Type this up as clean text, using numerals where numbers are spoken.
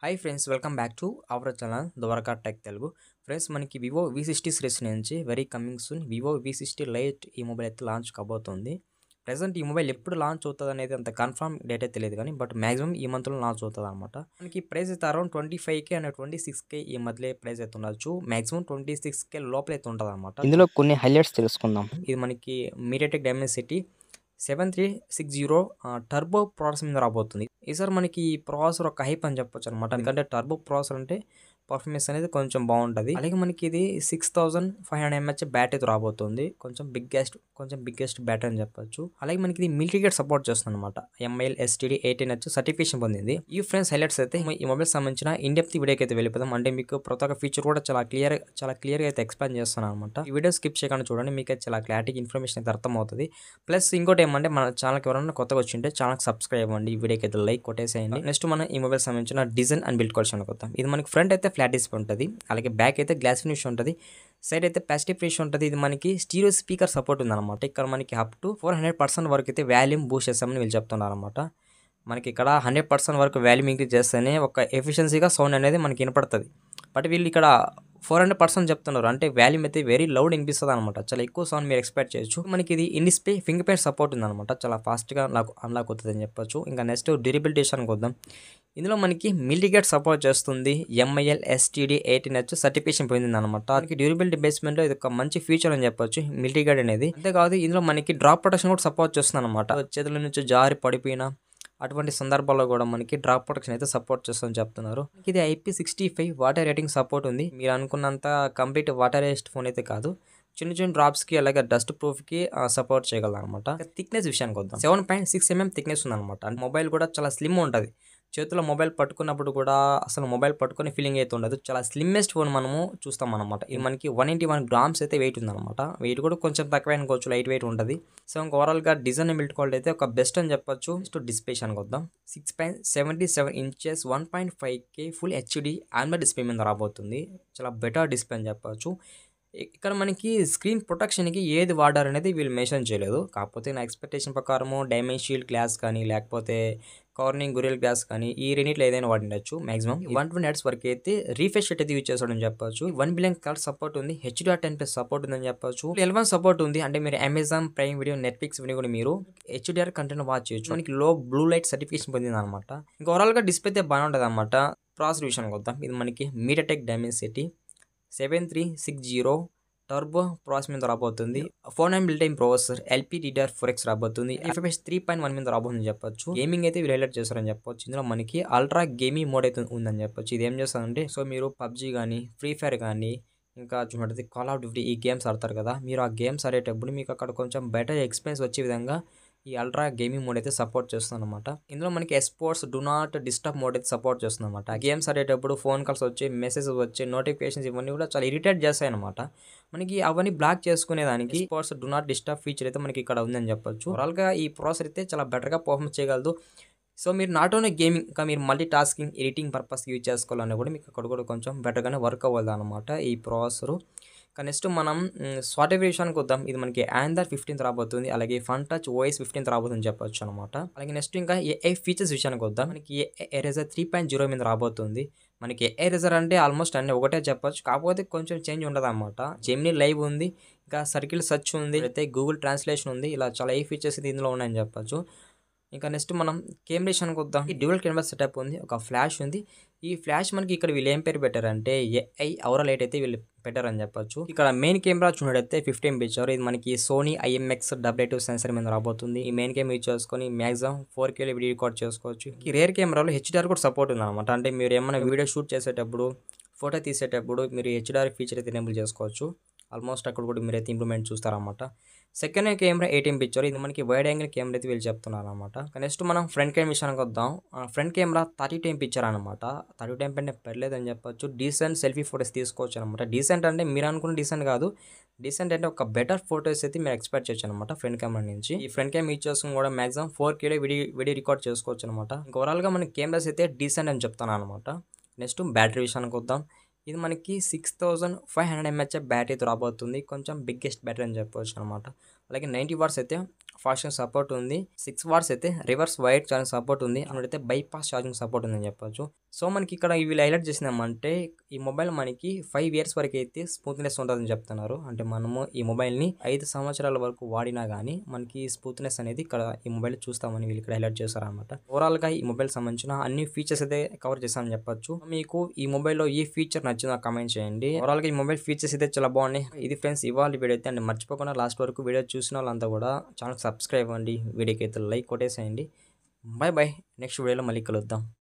Hi friends, welcome back to our channel Dwaraka tech Telugu. Friends, మనకి Vivo V60 series నుంచి very coming soon Vivo V60 lite ఈ mobile అయితే launch కాబోతుంది. Present ఈ mobile ఎప్పుడు launch అవుతుంది అనేది అంత కన్ఫర్మ్ డేట్ అయితే తెలియదు, కానీ బట్ మాక్సిమం ఈ మంత్లో లాంచ్ అవుతుంది అనమాట. మనకి ప్రైస్ అయితే అరౌండ్ 25K అండ్ 26K ఈ మధ్యలో ప్రైస్ అయితే ఉండొచ్చు. మాక్సిమం 26K లోపల అయితే ఉంటుంది అనమాట. ఇందులో కొన్ని హైలైట్స్ తెలుసుకుందాం. ఇది మనకి మీడియాటెక్ డైమెన్సిటీ 7360 టర్బో ప్రాసెసర్ మీద రాబోతుంది. ఈసారి మనకి ఈ ప్రాసెసర్ ఒక హైప్ అని చెప్పొచ్చు అనమాట. ఎందుకంటే టర్బో ప్రాసెసర్ అంటే పర్ఫార్మెన్స్ అనేది కొంచెం బాగుంటుంది. అలాగే మనకి ఇది 6500 mAh బ్యాటరీతో రాబోతుంది. కొంచెం బిగ్గెస్ట్ బ్యాటరీ అని చెప్పొచ్చు. అలాగే మనకి ఇది మిలిటరీ గేట్ సపోర్ట్ చేస్తుంది అనమాట. MIL STD 18H సర్టిఫికేషన్ పొందింది. ఈ ఫ్రెండ్స్ హైలైట్స్ అయితే ఈ మొబైల్ సంబంధించిన ఇండెప్త్ వీడియోకి అయితే వెళ్ళిపోదాం. అంటే మీకు ప్రతి ఒక్క ఫీచర్ కూడా చాలా క్లియర్గా అయితే ఎక్స్ప్లెయిన్ చేస్తాను అనమాట. ఈ వీడియో స్కిప్ చేయకుండా చూడండి, మీకు చాలా క్లారిటీ ఇన్ఫర్మేషన్ అయితే అర్థమవుతుంది. ప్లస్ ఇంకోటి ఏమంటే మన ఛానల్కి ఎవరైనా కొత్తగా వచ్చింటే ఛానల్కి సబ్స్క్రైబ్ అవ్వండి. ఈ వీడియోకి అయితే లైక్ కొట్టేసేయండి. నెక్స్ట్ మనం ఈ మొబైల్ సంబంధించిన డిజైన్ అండ్ బిల్డ్ క్వాలిటీ వద్దాం. ఇది మనకి ఫ్రంట్ అయితే ఫ్లాట్ డిస్ప్లే ఉంటుంది. అలాగే బ్యాక్ అయితే గ్లాస్ ఫినిష్ ఉంటుంది. సైడ్ అయితే ప్లాస్టిక్ ఫినిష్ ఉంటుంది. ఇది మనకి స్టీరియో స్పీకర్ సపోర్ట్ ఉందన్నమాట. ఇక్కడ మనకి అప్ టు 400% వరకు అయితే వాల్యూమ్ బూస్ట్ చేస్తామని వీళ్ళు చెప్తున్నారు అనమాట. మనకి ఇక్కడ 100% వరకు వాల్యూమ్ ఇంక్రీజ్ చేస్తేనే ఒక ఎఫిషియన్సీగా సౌండ్ అనేది మనకి వినపడుతుంది. బట్ వీళ్ళు ఇక్కడ 400% చెప్తున్నారు. అంటే వాల్యూమ్ అయితే వెరీ లౌడ్ వినిపిస్తుంది అనమాట. చాలా ఎక్కువ సౌండ్ మీరు ఎక్స్పెక్ట్ చేయొచ్చు. మనకి ఇది in display finger print support ఉందన్నమాట. చాలా ఫాస్ట్గా అన్లాక్ అవుతుంది అని చెప్పొచ్చు. ఇంకా నెక్స్ట్ డ్యూరబిలిటీ విషయానికి వద్దాం. ఇందులో మనకి మిలిటరీ గేట్ సపోర్ట్ చేస్తుంది. MIL STD 18H సర్టిఫికేషన్ పొందింది అనమాట. మనకి డ్యూరబిలిటీ బేస్మెంట్లో ఇది ఒక మంచి ఫీచర్ అని చెప్పొచ్చు మిలిటరీ గేట్ అనేది. అంతేకాదు ఇందులో మనకి డ్రాప్ ప్రొటెక్షన్ కూడా సపోర్ట్ చేస్తుంది అనమాట. చేతుల నుంచి జారి పడిపోయినా అటువంటి సందర్భాల్లో కూడా మనకి డ్రాప్ ప్రొటెక్షన్ అయితే సపోర్ట్ చేస్తుందని చెప్తున్నారు. ఇది IP65 వాటర్ రేటింగ్ సపోర్ట్ ఉంది. మీరు అనుకున్నంత కంప్లీట్ వాటర్ రెసిస్ట్ ఫోన్ అయితే కాదు. చిన్న డ్రాప్స్కి అలాగే డస్ట్ ప్రూఫ్కి సపోర్ట్ చేయగలరు అనమాట. థిక్నెస్ విషయానికి వద్దాం. 7.6 mm థిక్నెస్ ఉందన్నమాట. మొబైల్ కూడా చాలా స్లిమ్ ఉంటుంది. చేతిలో మొబైల్ పట్టుకున్నప్పుడు కూడా అసలు మొబైల్ పట్టుకునే ఫీలింగ్ అయితే ఉండదు. చాలా స్లిమ్మెస్ట్ ఫోన్ మనము చూస్తాం అనమాట. ఇది మనకి 181 grams అయితే వెయిట్ ఉందన్నమాట. వెయిట్ కూడా కొంచెం తక్కువ అనుకోవచ్చు, లైట్ వెయిట్ ఉంటుంది. సో ఇంకా ఓవరాల్గా డిజైన్ బిల్డ్ క్వాలిటీ అయితే ఒక బెస్ట్ అని చెప్పొచ్చు. డిస్ప్లే అని వద్దాం. 6.77 inches 1.5K full HD AMOLED display మీద రాబోతుంది. చాలా బెటర్ డిస్ప్లే అని చెప్పొచ్చు. ఇక్కడ మనకి స్క్రీన్ ప్రొటెక్షన్కి ఏది వాడారు అనేది వీళ్ళు మెన్షన్ చేయలేదు. కాకపోతే నా ఎక్స్పెక్టేషన్ ప్రకారము డైమండ్ షీల్డ్ గ్లాస్ కానీ లేకపోతే కార్నింగ్ గొరిల్ గ్లాస్ కానీ ఈ రెండిట్లో ఏదైనా వాడిండొచ్చు. మాక్సిమం 120 Hz వరకు అయితే రీఫ్రెష్ రేట్ అయితే యూజ్ చేస్తాడని చెప్పొచ్చు. 1 billion కలర్ సపోర్ట్ ఉంది. HDR10+ సపోర్ట్ ఉందని చెప్పొచ్చు. L1 సపోర్ట్ ఉంది. అంటే మీరు Amazon prime video, Netflix video కూడా మీరు HDR కంటెంట్ వాచ్ చేయొచ్చు. మనకి లో బ్లూ లైట్ సర్టిఫికేషన్ పొందింది అనమాట. ఇంకా ఓవరాల్గా డిస్ప్లే అయితే బాగా ఉంటుంది అనమాట. ప్రాసెసర్ విషయానికి వద్దాం. ఇది మనకి మీడియాటెక్ డైమెన్సిటీ 7360 టర్బో ప్రాసెస్ మీద రాబోతుంది. 4 బిల్ట్ టైమ్ ప్రాసెసర్ LPDDR4X రాబోతుంది. FPS 3.1 మీద రాబోతుందని చెప్పొచ్చు. గేమింగ్ అయితే వీళ్ళు హైలైట్ చేస్తారని చెప్పొచ్చు. ఇందులో మనకి అల్ట్రా గేమింగ్ మోడ్ అయితే ఉందని చెప్పొచ్చు. ఇది ఏం చేస్తారంటే సో మీరు PUBG కానీ ఫ్రీ ఫైర్ కానీ ఇంకా చూడండి కాల్ ఆఫ్ డ్యూటీ ఈ గేమ్స్ ఆడతారు కదా, మీరు ఆ గేమ్స్ ఆడేటప్పుడు మీకు అక్కడ కొంచెం బెటర్ ఎక్స్పీరియన్స్ వచ్చే విధంగా ఈ అల్ట్రా గేమింగ్ మోడ్ అయితే సపోర్ట్ చేస్తుంది అనమాట. ఇందులో మనకి esports do not disturb mode అయితే సపోర్ట్ చేస్తుంది అనమాట. గేమ్స్ ఆడేటప్పుడు ఫోన్ కాల్స్ వచ్చి మెసేజెస్ వచ్చి నోటిఫికేషన్స్ ఇవన్నీ కూడా చాలా ఇరిటేట్ చేస్తాయి అనమాట. మనకి అవన్నీ బ్లాక్ చేసుకునేదానికి esports do not disturb feature అయితే మనకి ఇక్కడ ఉందని చెప్పొచ్చు. ఓవరాల్గా ఈ ప్రాసెసర్ అయితే చాలా బెటర్గా పర్ఫార్మ్ చేయగలదు. సో మీరు నాట్ ఓన్లీ గేమింగ్ ఇంకా మీరు మల్టీ టాస్కింగ్ ఎడిటింగ్ పర్పస్కి యూజ్ చేసుకోవాలన్నా కూడా మీకు అక్కడ కూడా కొంచెం బెటర్గానే వర్క్ అవ్వాలి అనమాట ఈ ప్రాసెసరు. నెక్స్ట్ మనం సాఫ్ట్వేర్ విషయానికి వద్దాం. ఇది మనకి Android 15 రాబోతుంది. అలాగే ఫన్ టచ్ OS 15 రాబోతుందని చెప్పొచ్చు అనమాట. అలాగే నెక్స్ట్ ఇంకా AI ఫీచర్స్ విషయానికి వద్దాం. మనకి AI ఎరేజర్ 3.0 మీద రాబోతుంది. మనకి AI ఎరేజర్ అంటే ఆల్మోస్ట్ అన్ని ఒకటే చెప్పొచ్చు, కాకపోతే కొంచెం చేంజ్ ఉండదు అనమాట. జెమినీ లైవ్ ఉంది, ఇంకా సర్కిల్ సెర్చ్ ఉంది, అయితే గూగుల్ ట్రాన్స్లేషన్ ఉంది. ఇలా చాలా AI ఫీచర్స్ ఇది ఇందులో ఉన్నాయని చెప్పొచ్చు. ఇంకా నెక్స్ట్ మనం కెమెరా విషయానికి వద్దాం. ఈ డ్యూయల్ కెమెరా సెటప్ ఉంది, ఒక ఫ్లాష్ ఉంది. ఈ ఫ్లాష్ మనకి ఇక్కడ వీళ్ళు ఏం పేరు పెట్టారంటే AI ఔరా లైట్ అయితే వీళ్ళు పెట్టారని చెప్పొచ్చు. ఇక్కడ మెయిన్ కెమెరా చూడైతే 15 పిక్చర్. ఇది మనకి సోనీ IMX88 సెన్సర్ మీద రాబోతుంది. ఈ మెయిన్ కెమెరా యూజ్ చేసుకొని మ్యాక్సిమం 4K వీడియో రికార్డ్ చేసుకోవచ్చు. ఈ రేర్ కెమెరాలో HDR కూడా సపోర్ట్ ఉంది అనమాట. అంటే మీరు ఏమైనా వీడియో షూట్ చేసేటప్పుడు, ఫోటో తీసేటప్పుడు మీరు HDR ఫీచర్ అయితే ఎనేబుల్ చేసుకోవచ్చు. ఆల్మోస్ట్ అక్కడ కూడా మీరైతే ఇంప్రూవ్మెంట్ చూస్తారన్నమాట. Second camera 18 picture. ఇది మనకి వైడ్ యాంగిల్ కెమెరా అయితే వీళ్ళు చెప్తున్నారు అనమాట. నెక్స్ట్ మనం ఫ్రంట్ కెమెరా విషయానికి వద్దాం. ఫ్రంట్ కెమెరా 30 పిక్చర్ అనమాట. 30 అంటే పర్లేదు అని చెప్పొచ్చు. డీసెంట్ సెల్ఫీ ఫోటోస్ తీసుకోవచ్చు అనమాట. డీసెంట్ అంటే మీరు అనుకున్న డీసెంట్ కాదు. డీసెంట్ అంటే ఒక బెటర్ ఫోటోస్ అయితే మీరు ఎక్స్పెక్ట్ చేయొచ్చు అనమాట ఫ్రంట్ కెమెరా నుంచి. ఈ ఫ్రంట్ కెమెరా యూజ్ చేసుకుని కూడా మాక్సిమం 4K వీడియో రికార్డ్ చేసుకోవచ్చు అనమాట. ఓవరాల్గా మనకి కెమెరాస్ అయితే డీసెంట్ అని చెప్తాను అనమాట. నెక్స్ట్ బ్యాటరీ విషయానికి వద్దాం. ఇది మనకి 6500 mAh బ్యాటరీతో రాబోతుంది. కొంచెం బిగ్గెస్ట్ బ్యాటరీ అని చెప్పవచ్చు అనమాట. అలాగే 90 వాట్స్ అయితే ఫాస్ట్ సపోర్ట్ ఉంది. 6 వాట్స్ అయితే రివర్స్ వైర్ ఛార్జింగ్ సపోర్ట్ ఉంది. అయితే బైపాస్ ఛార్జింగ్ సపోర్ట్ ఉందని చెప్పొచ్చు. సో మనకి ఇక్కడ వీళ్ళు హైలైట్ చేసిందేమంటే ఈ మొబైల్ మనకి 5 ఇయర్స్ వరకు అయితే స్మూత్నెస్ ఉంటుందని చెప్తున్నారు. అంటే మనము ఈ మొబైల్ని 5 సంవత్సరాల వరకు వాడినా కానీ మనకి స్మూత్నెస్ అనేది ఇక్కడ ఈ మొబైల్ చూస్తామని వీళ్ళు ఇక్కడ హైలైట్ చేశారనమాట. ఓవరాల్ గా ఈ మొబైల్ సంబంధించిన అన్ని ఫీచర్స్ అయితే కవర్ చేశామని చెప్పొచ్చు. మీకు ఈ మొబైల్లో ఏ ఫీచర్ నచ్చిందో కామెంట్ చేయండి. ఓవరాల్ గా ఈ మొబైల్ ఫీచర్స్ అయితే చాలా బాగున్నాయి. ఇది ఫ్రెండ్స్ ఇవాళ వీడియో అయితే అండ్ మర్చిపోకుండా లాస్ట్ వరకు వీడియో చూసిన వాళ్ళంతా కూడా ఛానల్ సబ్స్క్రైబ్ అవ్వండి. వీడియోకి అయితే లైక్ కొట్టేసేయండి. Bye bye. నెక్స్ట్ వీడియోలో మళ్ళీ కలుద్దాం.